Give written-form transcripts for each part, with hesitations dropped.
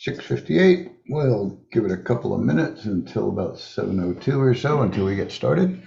6:58. We'll give it a couple of minutes until about 7:02 or so until we get started.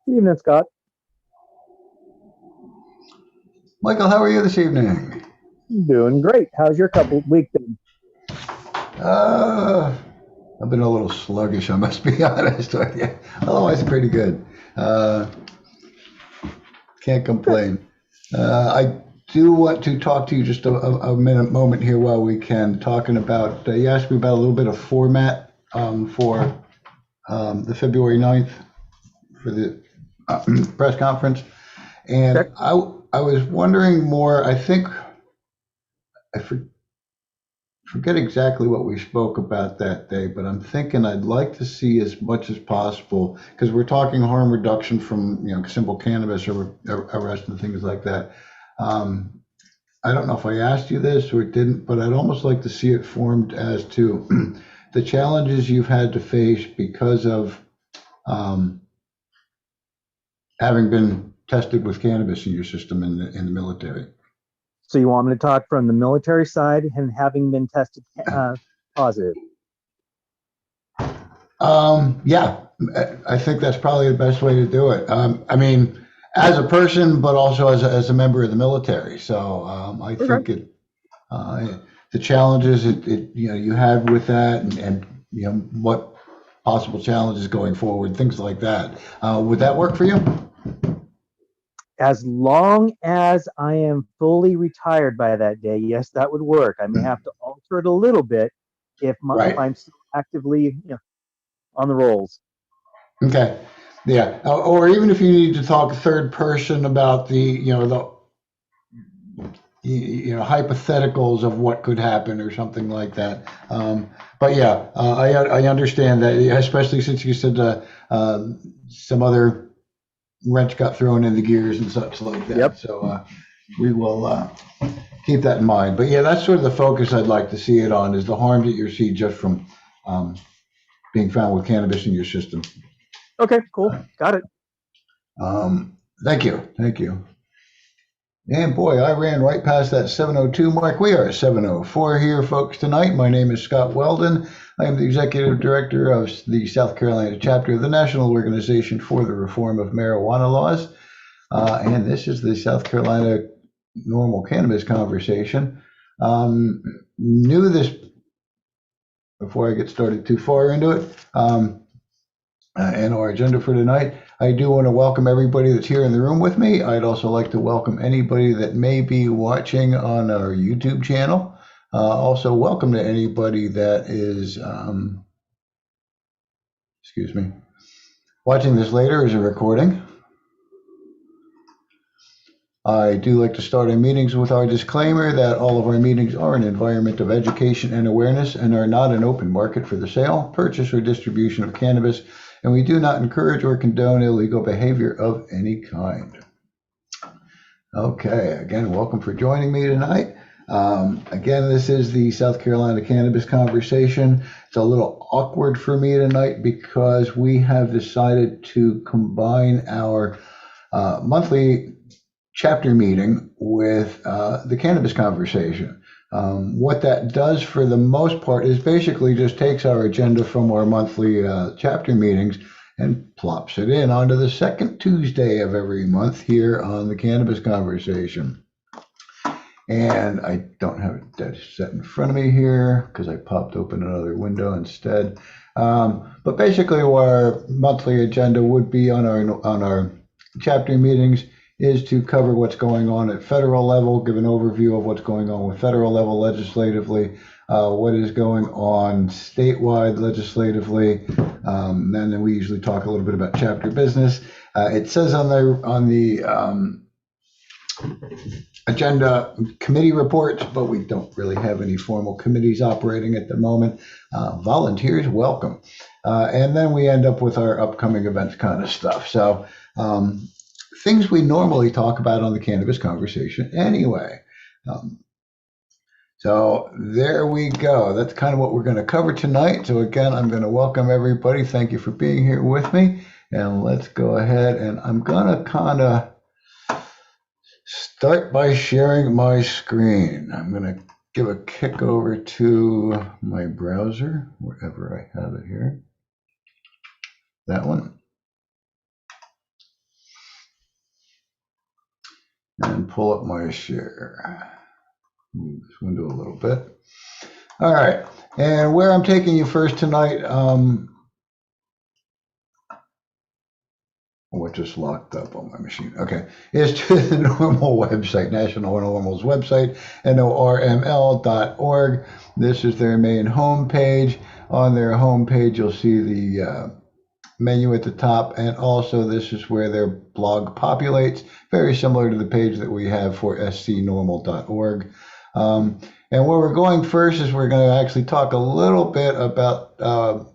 Evening, Scott. Michael, how are you this evening? Doing great. How's your week been? Uh, I've been a little sluggish, I must be honest with you. Otherwise, pretty good. Uh, can't complain. I do want to talk to you just a moment here while we can, talking about, you asked me about a little bit of format for the February 9th for the press conference. And Check. I was wondering more, I think, I forget exactly what we spoke about that day, but I'm thinking I'd like to see as much as possible, because we're talking harm reduction from, simple cannabis or arrest and things like that. Um, I don't know if I asked you this or didn't, but I'd almost like to see it formed as to the challenges you've had to face because of um, having been tested with cannabis in your system in the military. So you want me to talk from the military side and having been tested positive? Yeah, I think that's probably the best way to do it. I mean, as a person, but also as a member of the military. So I Okay. think the challenges you had with that, and what possible challenges going forward, things like that. Would that work for you? As long as I am fully retired by that day, yes, that would work. I may have to alter it a little bit if Right. I'm still actively on the rolls. Okay. Yeah. Or even if you need to talk third person about the hypotheticals of what could happen or something like that. But yeah, I understand that, especially since you said some other wrench got thrown in the gears and such like that. Yep. So we will keep that in mind. But yeah, that's sort of the focus I'd like to see it on, is the harm that you see just from being found with cannabis in your system. Okay, cool. Got it. Thank you. And boy, I ran right past that 7:02 mark. We are at 7:04 here, folks, tonight. My name is Scott Weldon. I am the Executive Director of the South Carolina chapter of the National Organization for the Reform of Marijuana Laws. And this is the South Carolina NORML Cannabis Conversation. Knew this before I get started too far into it. And our agenda for tonight. I do want to welcome everybody that's here in the room with me. I'd also like to welcome anybody that may be watching on our YouTube channel. Also, welcome to anybody that is, watching this later as a recording. I do like to start our meetings with our disclaimer that all of our meetings are an environment of education and awareness and are not an open market for the sale, purchase, or distribution of cannabis, and we do not encourage or condone illegal behavior of any kind. Okay, again, welcome for joining me tonight. Again, this is the South Carolina Cannabis Conversation. It's a little awkward for me tonight because we have decided to combine our monthly chapter meeting with the Cannabis Conversation. What that does for the most part is basically just takes our agenda from our monthly chapter meetings and plops it in onto the second Tuesday of every month here on the Cannabis Conversation. And I don't have it dead set in front of me here because I popped open another window instead. But basically our monthly agenda would be on our chapter meetings is to cover what's going on at federal level, give an overview of what's going on with federal level legislatively, what is going on statewide legislatively, and then we usually talk a little bit about chapter business. It says on the agenda committee reports, but we don't really have any formal committees operating at the moment. Volunteers welcome. And then we end up with our upcoming events kind of stuff. So things we normally talk about on the Cannabis Conversation anyway. So there we go. That's kind of what we're going to cover tonight. So again, I'm going to welcome everybody. Thank you for being here with me. And let's go ahead, and I'm going to kind of start by sharing my screen. I'm going to give a kick over to my browser, wherever I have it here. That one. And pull up my share. Move this window a little bit. All right, and where I'm taking you first tonight, what just locked up on my machine? Okay, is to the NORML website, National NORML's website, NORML.org. This is their main homepage. On their homepage, you'll see the menu at the top, and also this is where their blog populates, very similar to the page that we have for scnormal.org. And where we're going first is we're going to actually talk a little bit about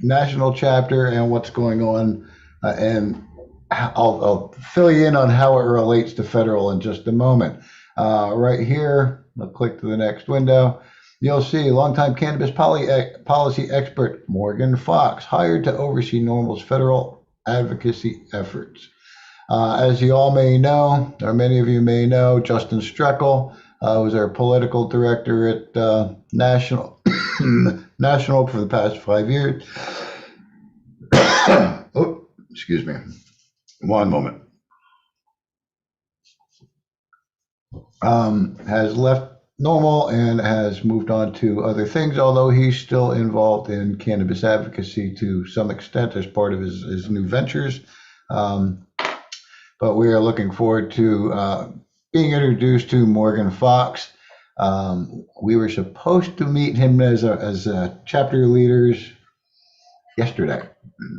national chapter and what's going on, and I'll fill you in on how it relates to federal in just a moment. Right here, I'll click to the next window. You'll see longtime cannabis policy expert Morgan Fox hired to oversee NORML's federal advocacy efforts. As you all may know, or many of you may know, Justin Streckel was our political director at National for the past 5 years. Oh, excuse me. One moment. Has left NORML and has moved on to other things, although he's still involved in cannabis advocacy to some extent as part of his new ventures. But we are looking forward to being introduced to Morgan Fox. We were supposed to meet him as a chapter leaders yesterday.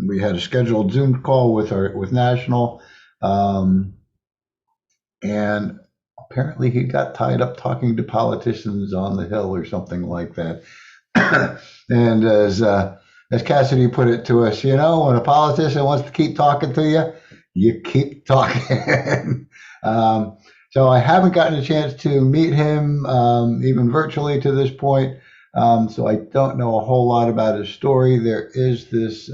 We had a scheduled Zoom call with National, and apparently he got tied up talking to politicians on the Hill or something like that. And as Cassidy put it to us, you know, when a politician wants to keep talking to you, you keep talking. um, so I haven't gotten a chance to meet him, even virtually to this point. So I don't know a whole lot about his story. There is this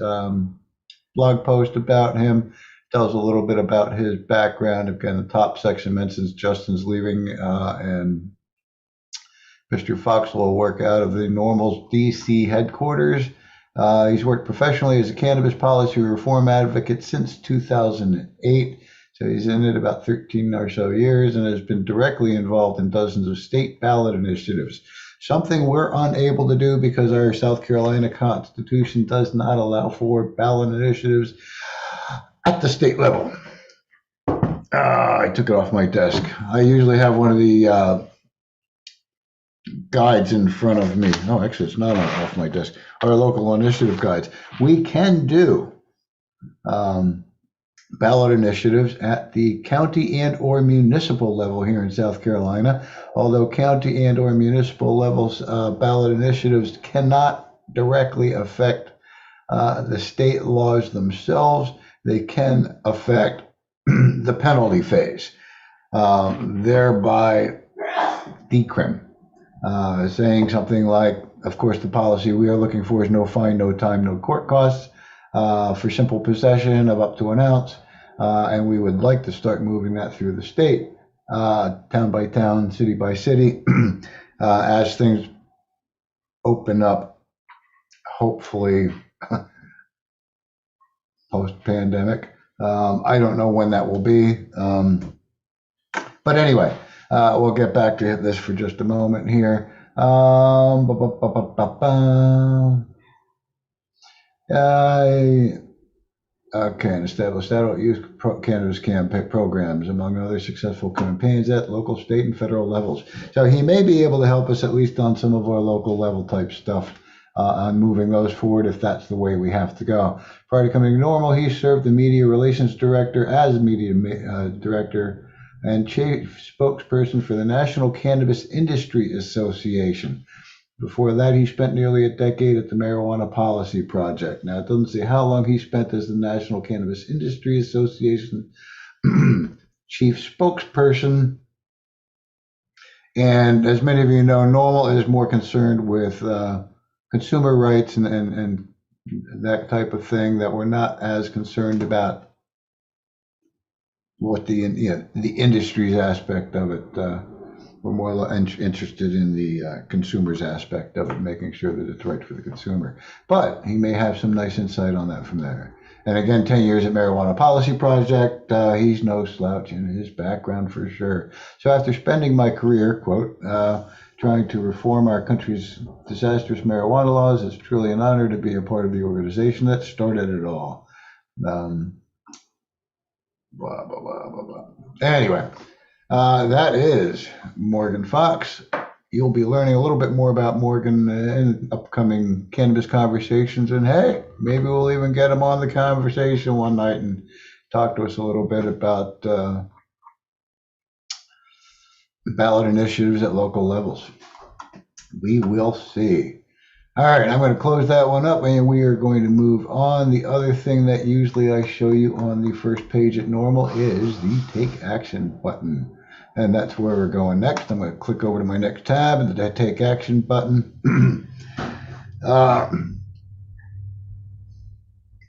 blog post about him, tells a little bit about his background. Again, the top section mentions Justin's leaving, and Mr. Fox will work out of the NORML's DC headquarters. He's worked professionally as a cannabis policy reform advocate since 2008. So he's in it about 13 or so years and has been directly involved in dozens of state ballot initiatives, something we're unable to do because our South Carolina Constitution does not allow for ballot initiatives at the state level. I took it off my desk. I usually have one of the guides in front of me. No, actually, it's not off my desk. Our local initiative guides. We can do ballot initiatives at the county and or municipal level here in South Carolina. Although county and or municipal levels ballot initiatives cannot directly affect the state laws themselves, they can affect the penalty phase, thereby decrim. Saying something like, of course, the policy we are looking for is no fine, no time, no court costs for simple possession of up to an ounce. And we would like to start moving that through the state, town by town, city by city, as things open up, hopefully post-pandemic. I don't know when that will be. But anyway, we'll get back to this for just a moment here. Okay, and establish adult use cannabis campaign programs, among other successful campaigns at local, state, and federal levels. So he may be able to help us at least on some of our local level type stuff, on moving those forward if that's the way we have to go. Prior to coming to NORML, he served the media relations director as media director and chief spokesperson for the National Cannabis Industry Association. Before that, he spent nearly a decade at the Marijuana Policy Project. Now, it doesn't say how long he spent as the National Cannabis Industry Association chief spokesperson. And as many of you know, NORML is more concerned with consumer rights and that type of thing, that we're not as concerned about what the industry's aspect of it. We're more interested in the consumer's aspect of it, making sure that it's right for the consumer. But he may have some nice insight on that from there. And again, 10 years at Marijuana Policy Project, he's no slouch in his background for sure. So after spending my career, quote, trying to reform our country's disastrous marijuana laws, it's truly an honor to be a part of the organization that started it all. Blah, blah, blah, blah, blah. Anyway. That is Morgan Fox. You'll be learning a little bit more about Morgan in upcoming cannabis conversations. And hey, maybe we'll even get him on the conversation one night and talk to us a little bit about ballot initiatives at local levels. We will see. All right, I'm going to close that one up and we are going to move on. The other thing that usually I show you on the first page at NORML is the Take Action button. And that's where we're going next. I'm going to click over to my next tab and the Take Action button.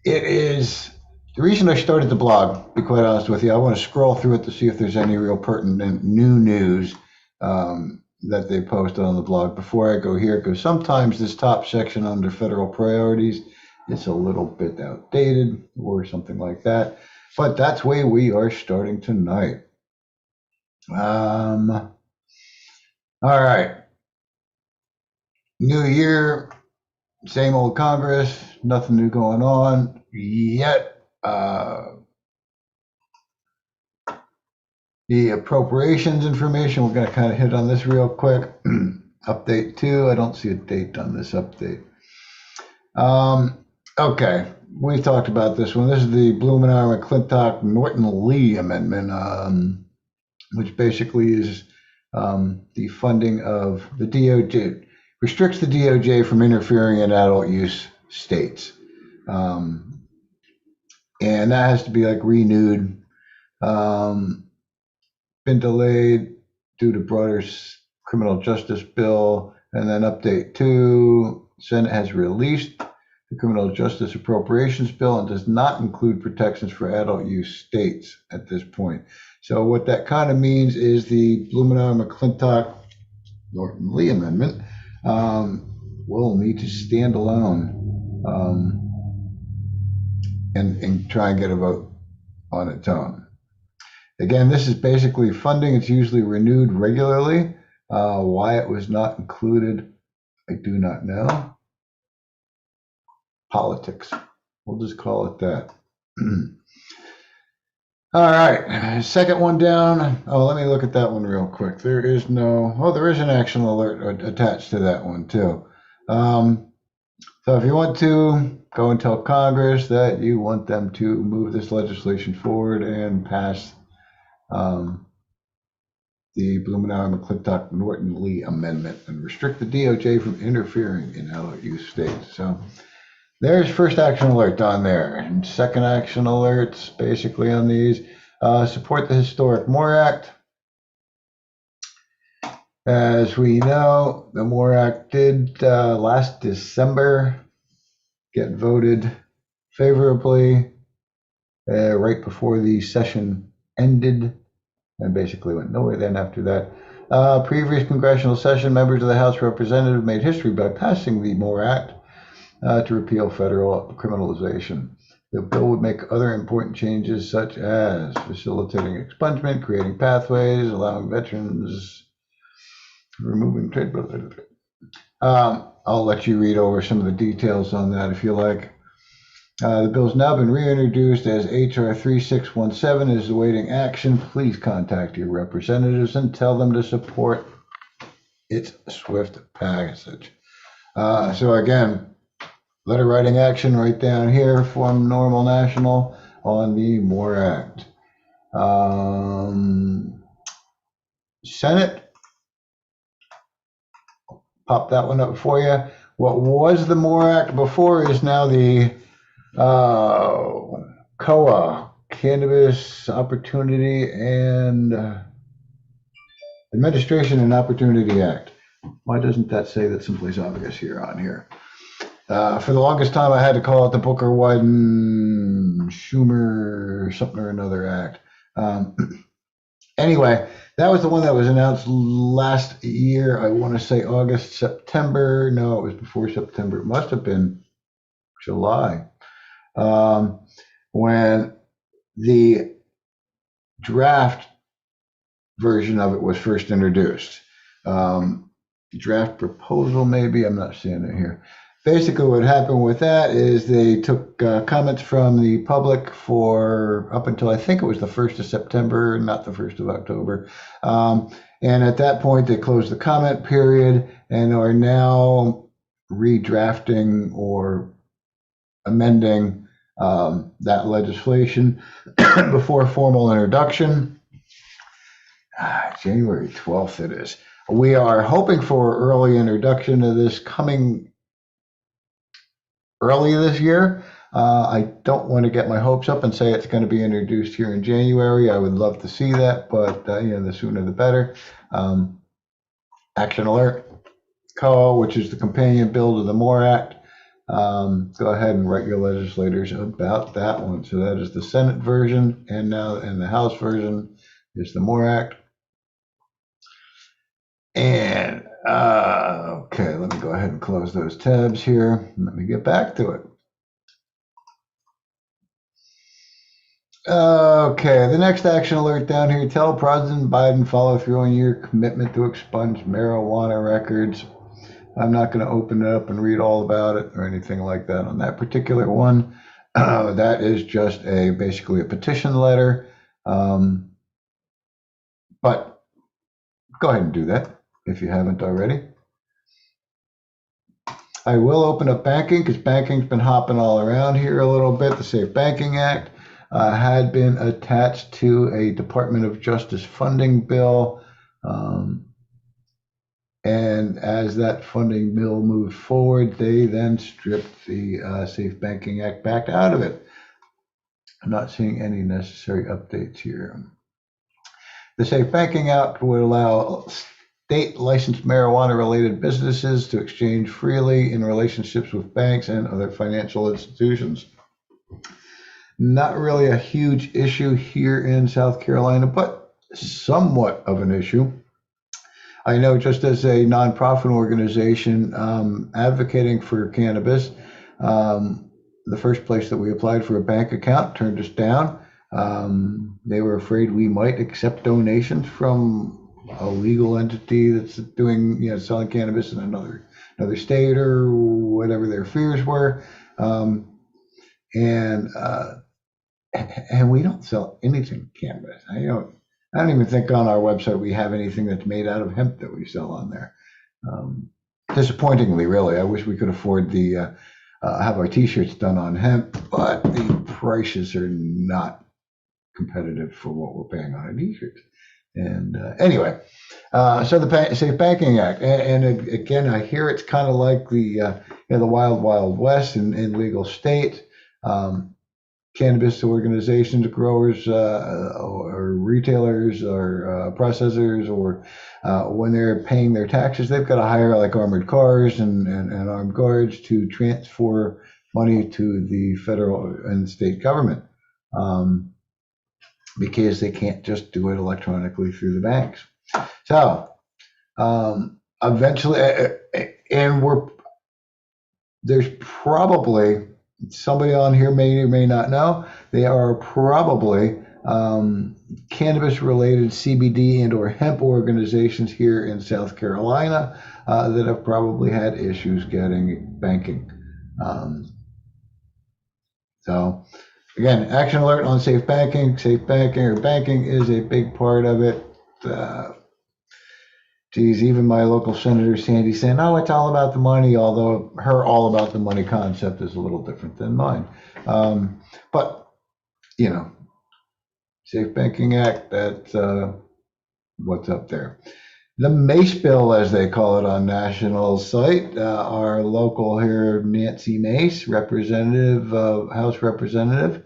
It is the reason I started the blog, to be quite honest with you. I want to scroll through it to see if there's any real pertinent new news that they posted on the blog before I go here, because sometimes this top section under federal priorities, it's a little bit outdated or something like that. But that's where we are starting tonight. All right. New year, same old Congress, nothing new going on yet. The appropriations information, we're going to kind of hit on this real quick. Update 2, I don't see a date on this update. Okay, we talked about this one. This is the Blumenauer, McClintock, Norton Lee amendment. which basically is the funding of the DOJ, restricts the DOJ from interfering in adult use states. And that has to be like renewed. Been delayed due to broader criminal justice bill. And then update 2, Senate has released the criminal justice appropriations bill and does not include protections for adult use states at this point. So what that kind of means is the Blumenauer-McClintock Norton Lee amendment will need to stand alone and try and get a vote on its own. Again, this is basically funding. It's usually renewed regularly. Why it was not included, I do not know. Politics. We'll just call it that. All right, second one down. Oh, let me look at that one real quick. There is an action alert attached to that one too. So if you want to go and tell Congress that you want them to move this legislation forward and pass the Blumenauer-McClintock Norton Lee amendment and restrict the DOJ from interfering in adult use states. So there's first action alert on there. And second action alerts basically on these. Support the historic MORE Act. As we know, the MORE Act did last December get voted favorably right before the session ended, and basically went nowhere then after that. Previous congressional session, members of the House of Representatives made history by passing the MORE Act to repeal federal criminalization. The bill would make other important changes, such as facilitating expungement, creating pathways, allowing veterans, removing trade. I'll let you read over some of the details on that if you like. The bill's now been reintroduced as HR 3617 is awaiting action. Please contact your representatives and tell them to support its swift passage. So again, letter writing action right down here from NORML National on the MORE Act. Senate, pop that one up for you. What was the MORE Act before is now the COA, Cannabis Opportunity and Administration and Opportunity Act. Why doesn't that say that someplace obvious here on here? For the longest time, I had to call it the Booker Wyden Schumer something or another act. Anyway, that was the one that was announced last year. I want to say August, September. No, it was before September. It must have been July. When the draft version of it was first introduced. Draft proposal, maybe, I'm not seeing it here. Basically what happened with that is they took comments from the public for up until I think it was the 1st of September, not the 1st of October. And at that point, they closed the comment period and are now redrafting or amending that legislation before formal introduction. January 12th it is. We are hoping for early introduction of this coming early this year. I don't want to get my hopes up and say it's going to be introduced here in January. I would love to see that, but the sooner the better. Action alert, COA, which is the companion bill to the MORE Act. Go ahead and write your legislators about that one. So that is the Senate version, and now in the House version is the MORE Act. And okay, let me go ahead and close those tabs here. Let me get back to it. Okay, the next action alert down here, tell President Biden follow through on your commitment to expunge marijuana records. I'm not going to open it up and read all about it or anything like that on that particular one. That is just basically a petition letter. But go ahead and do that if you haven't already. I will open up banking because banking's been hopping all around here a little bit, the Safe Banking Act. had been attached to a Department of Justice funding bill. And as that funding bill moved forward, they then stripped the Safe Banking Act back out of it. I'm not seeing any necessary updates here. The Safe Banking Act would allow state licensed marijuana-related businesses to exchange freely in relationships with banks and other financial institutions. Not really a huge issue here in South Carolina, but somewhat of an issue. I know just as a nonprofit organization advocating for cannabis, the first place that we applied for a bank account turned us down. They were afraid we might accept donations from a legal entity that's doing, selling cannabis in another state or whatever their fears were. And we don't sell anything cannabis. I don't even think on our website we have anything that's made out of hemp that we sell on there. Disappointingly, really. I wish we could afford the have our t-shirts done on hemp, but the prices are not competitive for what we're paying on a t-shirt. And anyway, so the Safe Banking Act, and again, I hear it's kind of like the wild, wild west in legal states. Cannabis organizations, growers, or retailers, or processors, or when they're paying their taxes, they've got to hire like armored cars and armed guards to transfer money to the federal and state government, because they can't just do it electronically through the banks. So eventually, and there's probably, somebody on here may or may not know, there are probably cannabis-related CBD and or hemp organizations here in South Carolina that have probably had issues getting banking. So again, action alert on safe banking. Safe banking or banking is a big part of it. Geez, even my local Senator Sandy saying, "Oh, it's all about the money," although her "all about the money" concept is a little different than mine. But Safe Banking Act, that's what's up there. The MACE bill, as they call it on national site, our local here, Nancy Mace, House Representative.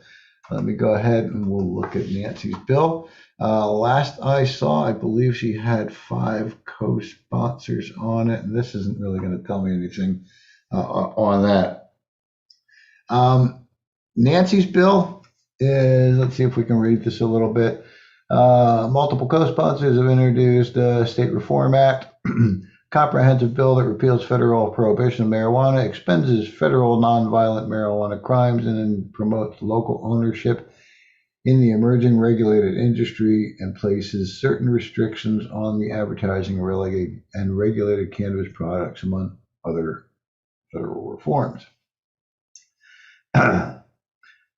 Let me go ahead and we'll look at Nancy's bill. Last I saw, I believe she had 5 co-sponsors on it, and this isn't really going to tell me anything on that. Nancy's bill is, let's see if we can read this a little bit. Multiple co-sponsors have introduced the State Reform Act, comprehensive bill that repeals federal prohibition of marijuana, expunges federal nonviolent marijuana crimes, and then promotes local ownership in the emerging regulated industry, and places certain restrictions on the advertising and regulated cannabis products, among other federal reforms.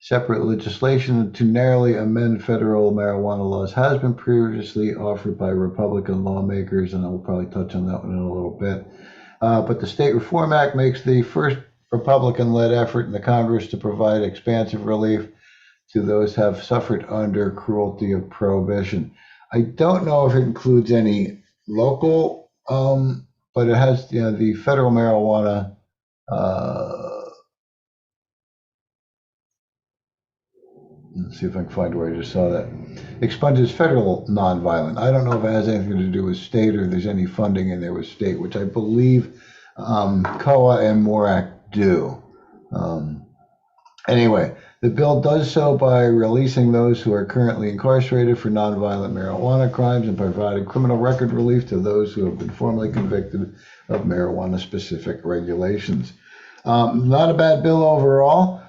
Separate legislation to narrowly amend federal marijuana laws has been previously offered by Republican lawmakers, and I will probably touch on that one in a little bit. But the State Reform Act makes the first Republican-led effort in the Congress to provide expansive relief to those who have suffered under cruelty of prohibition. I don't know if it includes any local, but it has the federal marijuana. Let's see if I can find where I just saw that. Expunges federal nonviolent. I don't know if it has anything to do with state or there's any funding in there with state, which I believe COA and MORAC do. Anyway, the bill does so by releasing those who are currently incarcerated for nonviolent marijuana crimes and providing criminal record relief to those who have been formally convicted of marijuana-specific regulations. Not a bad bill overall.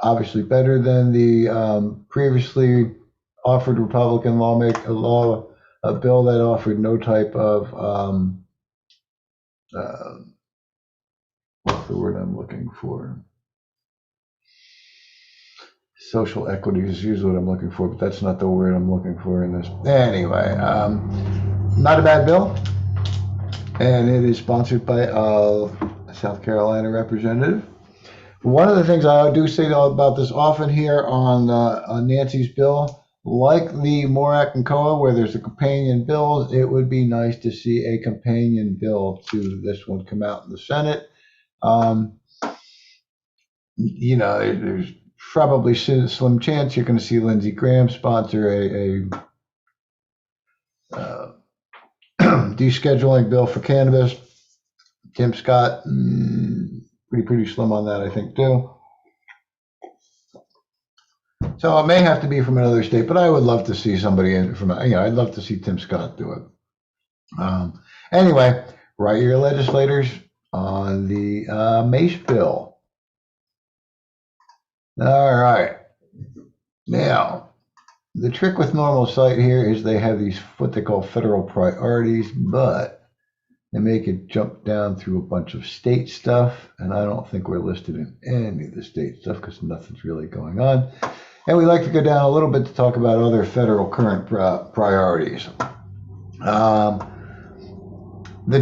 Obviously better than the previously offered Republican bill that offered no type of what's the word I'm looking for? Social equity is usually what I'm looking for, but that's not the word I'm looking for in this. Anyway, not a bad bill, and it is sponsored by a South Carolina representative. One of the things I do say about this often here on Nancy's bill, like the Morak and COA, where there's a companion bill, it would be nice to see a companion bill to this one come out in the Senate. Um, there's probably slim chance you're going to see Lindsey Graham sponsor a descheduling bill for cannabis. Tim Scott, pretty slim on that, I think, too. So it may have to be from another state, but I would love to see somebody I'd love to see Tim Scott do it. Anyway, write your legislators on the MACE bill. All right. Now, the trick with NORML site here is they have these what they call federal priorities, but they make it jump down through a bunch of state stuff, and I don't think we're listed in any of the state stuff because nothing's really going on. And we like to go down a little bit to talk about other federal current priorities. The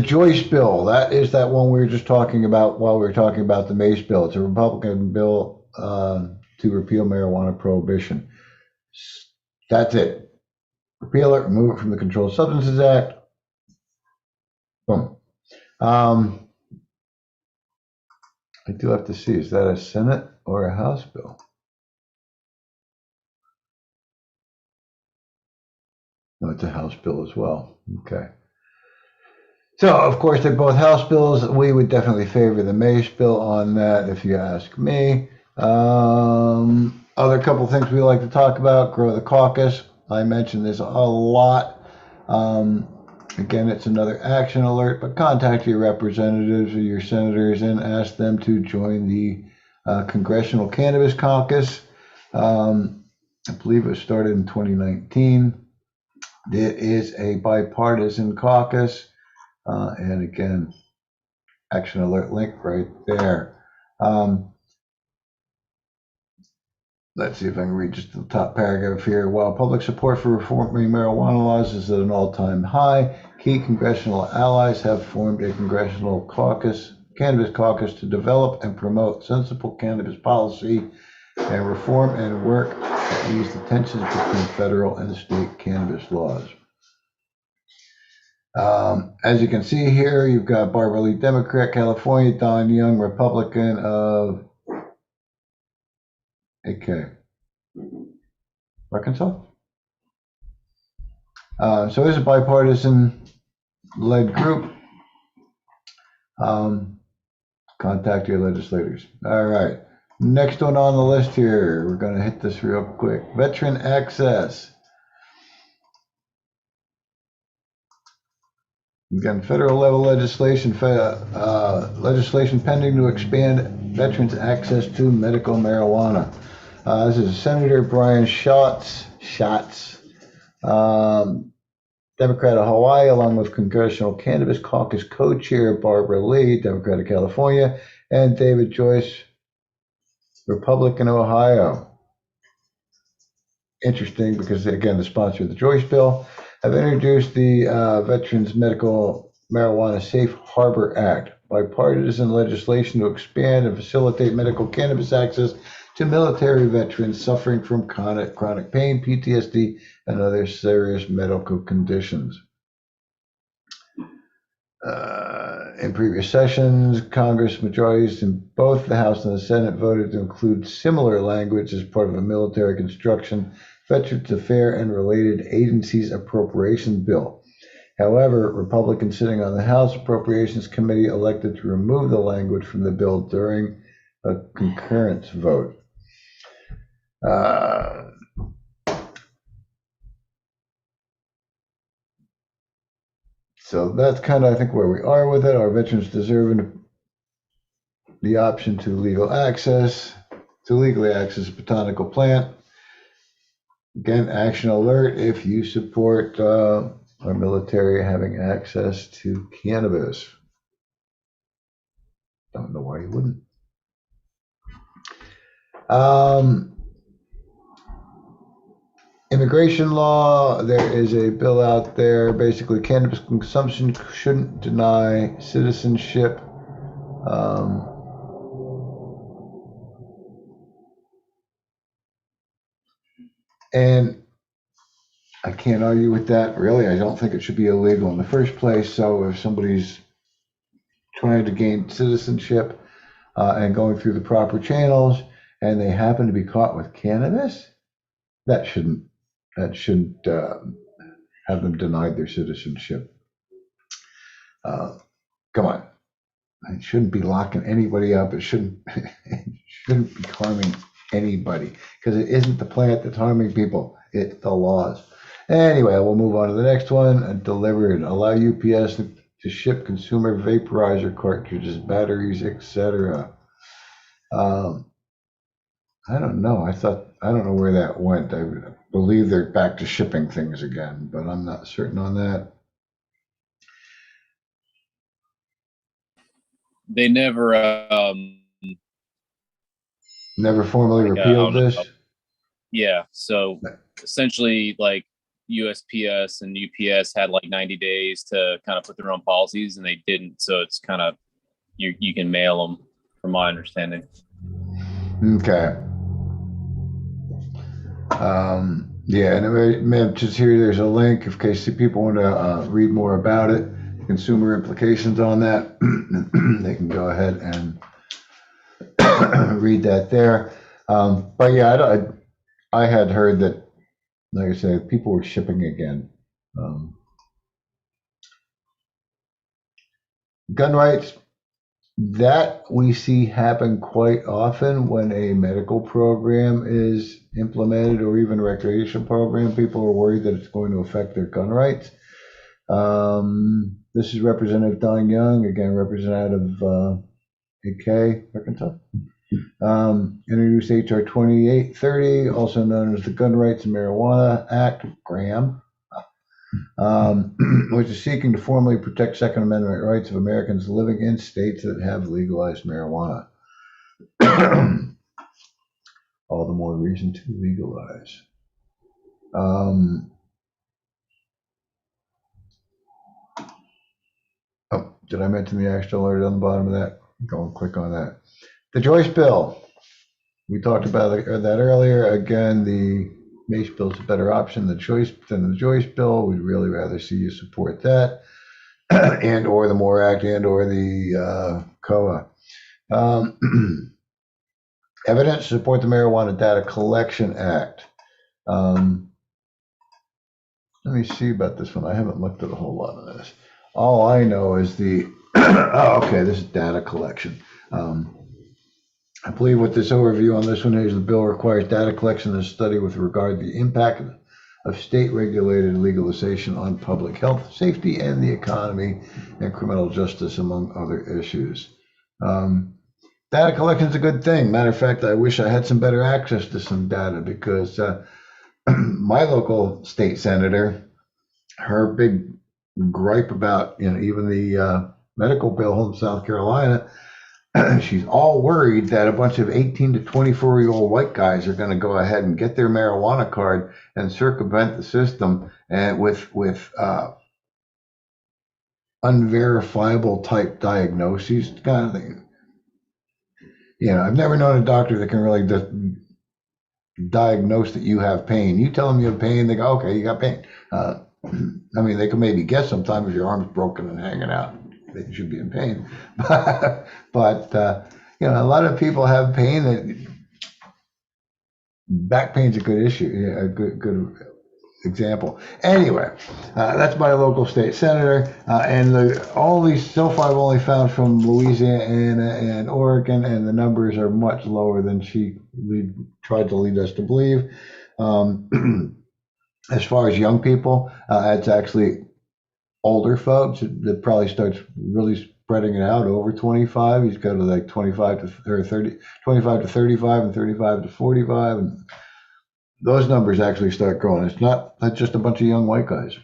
Joyce bill, that is that one we were just talking about while we were talking about the MACE bill. It's a Republican bill to repeal marijuana prohibition. That's it. Repeal it, remove it from the Controlled Substances Act. Boom. I do have to see, is that a Senate or a House bill? No, it's a House bill as well. Okay. So, of course, they're both House bills. We would definitely favor the MACE bill on that, if you ask me. Other couple things we like to talk about, grow the caucus. I mentioned this a lot. Again, it's another action alert, but contact your representatives or your senators and ask them to join the Congressional Cannabis Caucus. I believe it was started in 2019. It is a bipartisan caucus. And again, action alert link right there. Let's see if I can read just the top paragraph here. While public support for reforming marijuana laws is at an all-time high, key congressional allies have formed a congressional cannabis caucus to develop and promote sensible cannabis policy and reform and work to ease the tensions between federal and state cannabis laws. As you can see here, you've got Barbara Lee, Democrat, California, Don Young, Republican of Arkansas. So it's a bipartisan led group. Contact your legislators. All right. Next one on the list here. We're going to hit this real quick. Veteran access. Again, federal level legislation pending to expand veterans' access to medical marijuana. This is Senator Brian Schatz, Democrat of Hawaii, along with Congressional Cannabis Caucus co-chair Barbara Lee, Democrat of California, and David Joyce, Republican of Ohio. Interesting because, again, the sponsor of the Joyce bill have introduced the Veterans Medical Marijuana Safe Harbor Act, bipartisan legislation to expand and facilitate medical cannabis access to military veterans suffering from chronic pain, PTSD, and other serious medical conditions. In previous sessions, Congress majorities in both the House and the Senate voted to include similar language as part of a military construction, Veterans Affairs and Related Agencies Appropriation Bill. However, Republicans sitting on the House Appropriations Committee elected to remove the language from the bill during a concurrence vote. So that's kind of, I think, where we are with it. Our veterans deserve the option to legally access a botanical plant. Again, action alert if you support our military having access to cannabis. Don't know why you wouldn't. Immigration law, there is a bill out there. Basically, cannabis consumption shouldn't deny citizenship. And I can't argue with that. Really, I don't think it should be illegal in the first place. So if somebody's trying to gain citizenship and going through the proper channels, and they happen to be caught with cannabis, that shouldn't have them denied their citizenship. Come on, it shouldn't be locking anybody up. It shouldn't be harming anybody because it isn't the plant that's harming people. It's the laws. Anyway, we'll move on to the next one. Delivered. Allow UPS to ship consumer vaporizer cartridges, batteries, etc. I don't know. I don't know where that went. I believe they're back to shipping things again, but I'm not certain on that. They never Never formally repealed this. Yeah, so essentially, like USPS and UPS had like 90 days to kind of put their own policies, and they didn't. So it's kind of you can mail them, from my understanding. Okay. Yeah, and just here, there's a link in case people want to read more about it, consumer implications on that. They can go ahead and read that there. But yeah, I had heard that, like I said, people were shipping again. Gun rights, that we see happen quite often when a medical program is implemented or even a recreation program. People are worried that it's going to affect their gun rights. This is Representative Don Young, again, representative AK, Arkansas. Introduced HR 2830, also known as the Gun Rights and Marijuana Act, Graham, which is seeking to formally protect Second Amendment rights of Americans living in states that have legalized marijuana. All the more reason to legalize. Oh, did I mention the action alert on the bottom of that? Go and click on that. The Joyce Bill. We talked about that earlier. Again, the Mace Bill is a better option than the Joyce Bill. We'd really rather see you support that, and or the MORE Act, and or the COA. Evidence to support the Marijuana Data Collection Act. Let me see about this one. I haven't looked at a whole lot of this. All I know is the, oh, okay, this is data collection. I believe what this overview on this one is, the bill requires data collection and study with regard to the impact of state-regulated legalization on public health, safety, and the economy, and criminal justice, among other issues. Data collection is a good thing. Matter of fact, I wish I had some better access to some data because my local state senator, her big gripe about, even the medical bill in South Carolina, she's all worried that a bunch of 18 to 24-year-old white guys are going to go ahead and get their marijuana card and circumvent the system and with unverifiable type diagnoses, kind of thing. I've never known a doctor that can really diagnose that you have pain. You tell them you have pain, they go, okay, you got pain. I mean, they can maybe guess sometimes if your arm's broken and hanging out that you should be in pain. but a lot of people have pain. That back pain's a good issue, a good example. Anyway, that's my local state senator, and so far I've only found from Louisiana and Oregon, and the numbers are much lower than she tried to lead us to believe. As far as young people, it's actually older folks that probably starts really spreading it out over 25. He's got to like 25 to 30, 25 to 35, and 35 to 45, and those numbers actually start growing. It's not just a bunch of young white guys.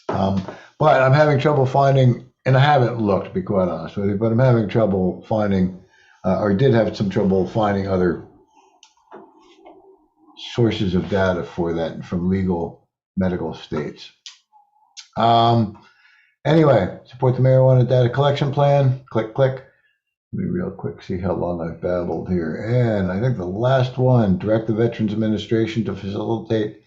But I'm having trouble finding, and I haven't looked, to be quite honest with you, but I'm having trouble finding, or did have some trouble finding other sources of data for that from legal medical states. Anyway, support the marijuana data collection plan. Click. Let me real quick see how long I've babbled here. And I think the last one, direct the Veterans Administration to facilitate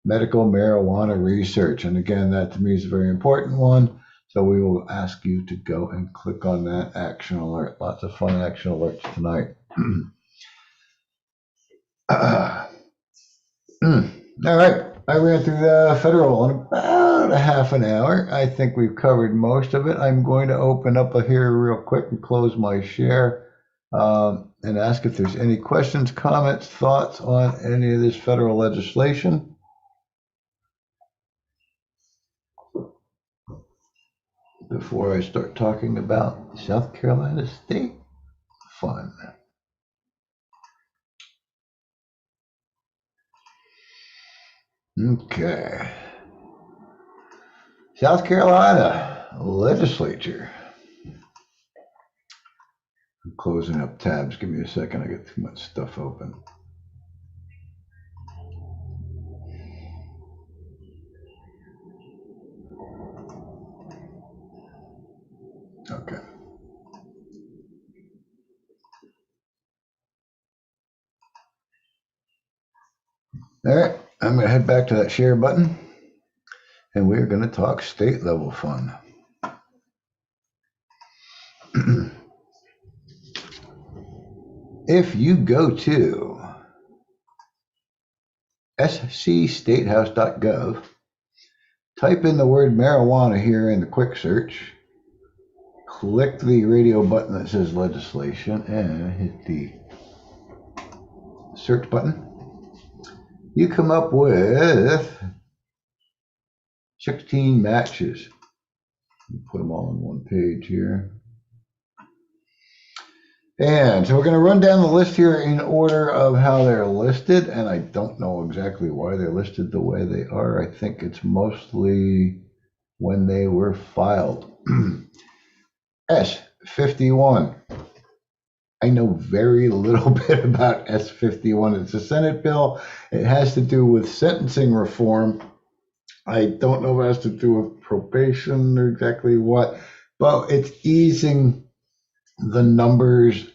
medical marijuana research. And again, that to me is a very important one. So we will ask you to go and click on that action alert. Lots of fun action alerts tonight. All right. I ran through the federal in about a half an hour. I think we've covered most of it. I'm going to open up here real quick and close my share and ask if there's any questions, comments, thoughts on any of this federal legislation. Before I start talking about South Carolina state fun. Okay. South Carolina legislature. I'm closing up tabs. Give me a second. I got too much stuff open. Okay. All right. I'm going to head back to that share button, and we're going to talk state level fun. If you go to scstatehouse.gov, type in the word marijuana here in the quick search, click the radio button that says legislation, and hit the search button, you come up with 16 matches. Put them all on one page here. And so we're going to run down the list here in order of how they're listed, and I don't know exactly why they're listed the way they are. I think it's mostly when they were filed. S51. I know very little bit about S51. It's a Senate bill. It has to do with sentencing reform. I don't know if it has to do with probation or exactly what, but it's easing the numbers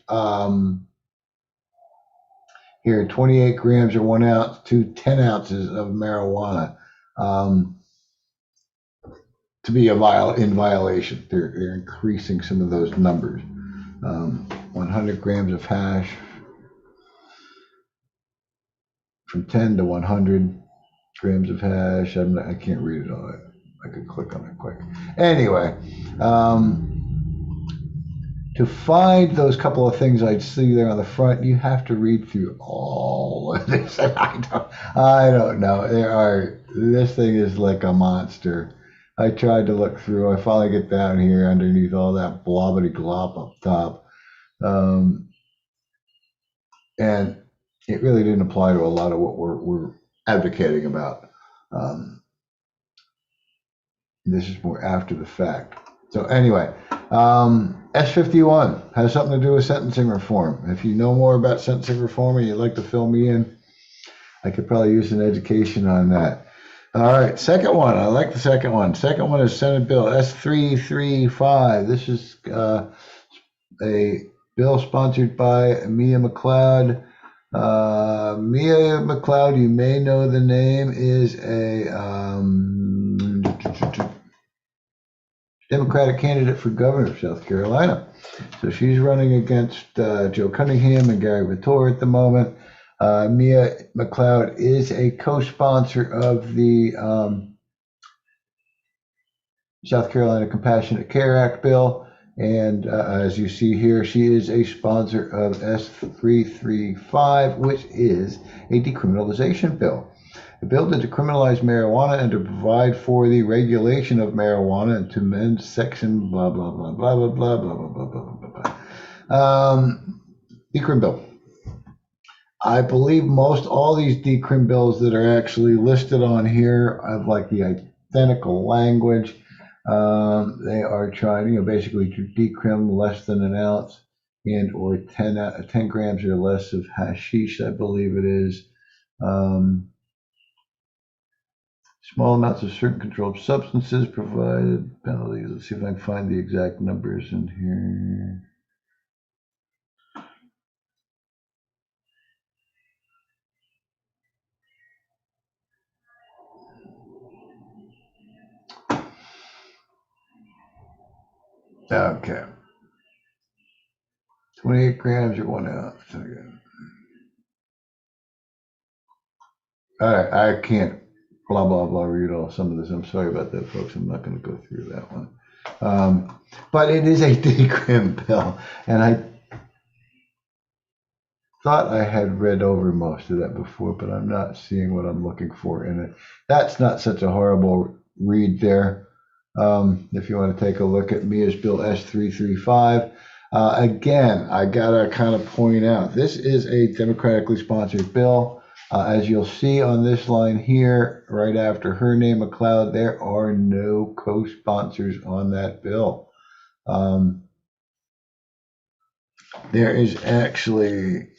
here, 28 grams or 1 ounce to 10 ounces of marijuana to be in violation. They're increasing some of those numbers. 100 grams of hash from 10 to 100 grams of hash. I can't read it all. I could click on it quick. Anyway, to find those couple of things I'd see there on the front, you have to read through all of this. I don't know. This thing is like a monster. I tried to look through. I finally get down here underneath all that blobbity glop up top. And it really didn't apply to a lot of what we're advocating about. This is more after the fact. So anyway, S51 has something to do with sentencing reform. If you know more about sentencing reform and you'd like to fill me in, I could probably use an education on that. All right, second one. I like the second one. Second one is Senate Bill S335. This is a bill sponsored by Mia McLeod. Mia McLeod, you may know the name, is a Democratic candidate for governor of South Carolina. So she's running against Joe Cunningham and Gary Vitor at the moment. Mia McLeod is a co-sponsor of the South Carolina Compassionate Care Act bill. And as you see here, she is a sponsor of S335, which is a decriminalization bill. A bill to decriminalize marijuana and to provide for the regulation of marijuana and to amend section blah, blah, blah, blah, blah, blah, blah, blah, blah, blah, blah, blah. Decrim bill. I believe most all these decrim bills that are actually listed on here have like the identical language. They are trying, basically to decrim less than an ounce and or 10 grams or less of hashish, I believe it is. Small amounts of certain controlled substances provided penalties. Let's see if I can find the exact numbers in here. Okay. 28 grams or 1 ounce. Okay. All right, I can't blah, blah, blah, read all some of this. I'm sorry about that, folks. I'm not going to go through that one. But it is a decrim bill, and I thought I had read over most of that before, but I'm not seeing what I'm looking for in it. That's not such a horrible read there. If you want to take a look at Mia's Bill S335. Again, I gotta kind of point out, this is a democratically sponsored bill. As you'll see on this line here, right after her name, McLeod, there are no co-sponsors on that bill. There is actually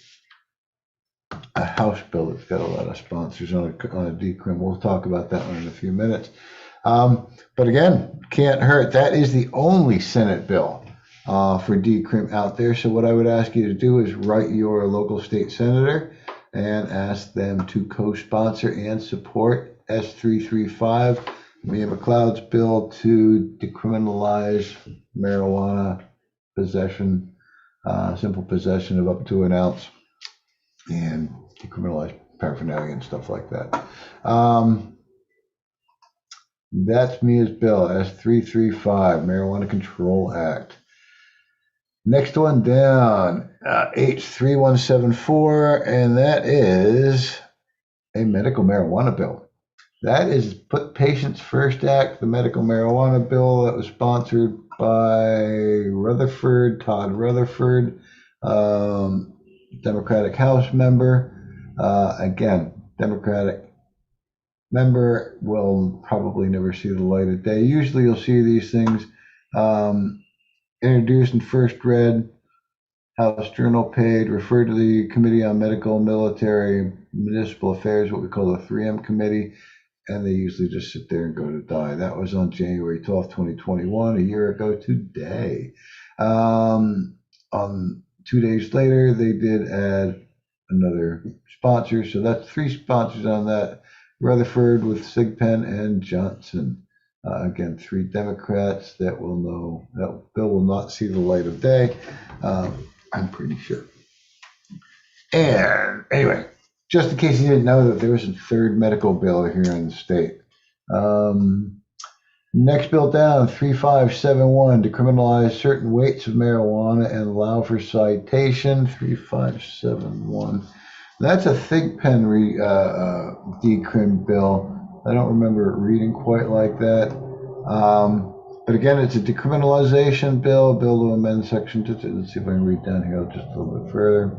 a House bill that's got a lot of sponsors on a decrim. We'll talk about that one in a few minutes. But again, can't hurt. That is the only Senate bill for decrim out there. So what I would ask you to do is write your local state senator and ask them to co-sponsor and support S335, Mia McLeod's bill to decriminalize marijuana possession, simple possession of up to an ounce, and decriminalize paraphernalia and stuff like that. That's Mia's bill, S335, Marijuana Control Act. Next one down, H3174, and that is a medical marijuana bill. That is Put Patients First Act, the medical marijuana bill that was sponsored by Todd Rutherford, Democratic House member. Again, Democratic member will probably never see the light of day. Usually you'll see these things introduced and first read, House Journal paid, referred to the Committee on Medical, Military, Municipal Affairs, what we call the 3M Committee, and they usually just sit there and go to die. That was on January 12th, 2021, a year ago today. On 2 days later, they did add another sponsor, so that's 3 sponsors on that. Rutherford with Sigpen and Johnson. Again, 3 Democrats that will know that bill will not see the light of day. I'm pretty sure. And anyway, just in case you didn't know that there was a 3rd medical bill here in the state. Next bill down, 3571, decriminalize certain weights of marijuana and allow for citation, 3571. That's a Thigpen decrim bill. I don't remember reading quite like that. But again, it's a decriminalization bill to amend section 2. Let's see if I can read down here just a little bit further.